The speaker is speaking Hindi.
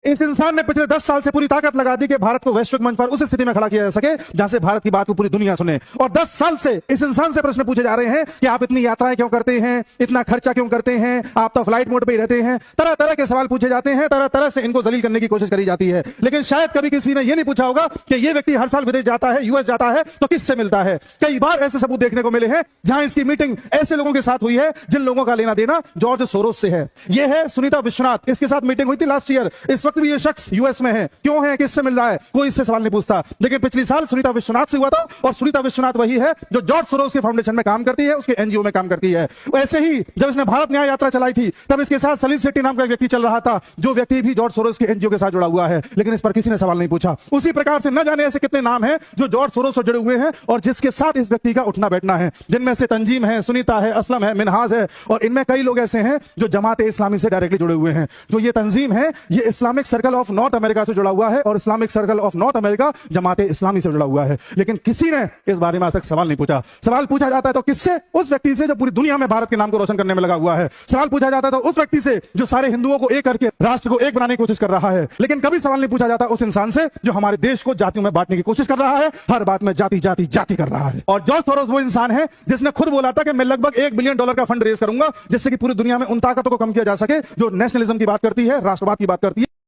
इस इंसान ने पिछले 10 साल से पूरी ताकत लगा दी कि भारत को वैश्विक मंच पर उस स्थिति में खड़ा किया जा सके जहां से भारत की बात को पूरी दुनिया सुने। और 10 साल से इस इंसान से प्रश्न पूछे जा रहे हैं कि आप इतनी यात्राएं क्यों करते हैं, इतना खर्चा क्यों करते हैं, आप तो फ्लाइट मोड पे ही रहते हैं। तरह तरह के सवाल पूछे जाते हैं, तरह तरह से इनको जलील करने की कोशिश करी जाती है। लेकिन शायद कभी किसी ने यह नहीं पूछा होगा कि यह व्यक्ति हर साल विदेश जाता है, यूएस जाता है, तो किससे मिलता है। कई बार ऐसे सबूत देखने को मिले हैं जहां इसकी मीटिंग ऐसे लोगों के साथ हुई है जिन लोगों का लेना देना जॉर्ज सोरोस से है। यह है सुनीता विश्वनाथ, इसके साथ मीटिंग हुई थी लास्ट ईयर। इस वक्त भी यह शख्स यूएस में है। क्यों है, किससे मिल रहा है, कोई इससे सवाल नहीं पूछता। लेकिन पिछले साल सुनीता विश्वनाथ से हुआ था, और सुनीता विश्वनाथ वही है जो जॉर्ज सोरोस के फाउंडेशन में काम करती है, उसके एनजीओ में काम करती है। वैसे ही जब इसने भारत न्याय यात्रा चलाई थी तब इसके साथ सलील शेट्टी नाम का एक व्यक्ति चल रहा था, जो व्यक्ति भी जॉर्ज सोरोस के एनजीओ के साथ जुड़ा हुआ है। लेकिन इस पर किसी ने सवाल नहीं पूछा। उसी प्रकार से न जाने ऐसे कितने नाम हैं जो जॉर्ज सोरोस से जुड़े हुए हैं और जिसके साथ इस व्यक्ति का उठना बैठना है, जिनमें से तंजीम है, सुनीता है, असलम है, मिनहाज है, और इनमें कई लोग ऐसे हैं जो जमात इस्लामी से डायरेक्टली जुड़े हुए हैं। तो ये तंजीम है, ये Islamic Circle of North America से जुड़ा हुआ है और Islamic Circle of North America Jamaat Islami से जुड़ा हुआ है। लेकिन किसी ने इस बारे में आज तक सवाल नहीं पूछा। सवाल पूछा जाता है तो किससे? उस व्यक्ति से जो पूरी दुनिया में भारत के नाम को रोशन करने में लगा हुआ है। सवाल पूछा जाता है तो उस व्यक्ति से जो सारे हिंदुओं को एक करके राष्ट्र को एक बनाने की कोशिश कर रहा है। लेकिन कभी सवाल नहीं पूछा जाता उस इंसान से जो हमारे देश को जातियों में बांटने की कोशिश कर रहा है, हर बात में जाति जाति जाति कर रहा है। और जॉर्ज सोरोस वो इंसान है जिसने खुद बोला था कि मैं लगभग $1 बिलियन का फंड रेज करूंगा जिससे कि पूरी दुनिया में उन ताकतों को कम किया जा सके जो नेशनलिज्म की बात करती है, राष्ट्रवाद की बात करती है।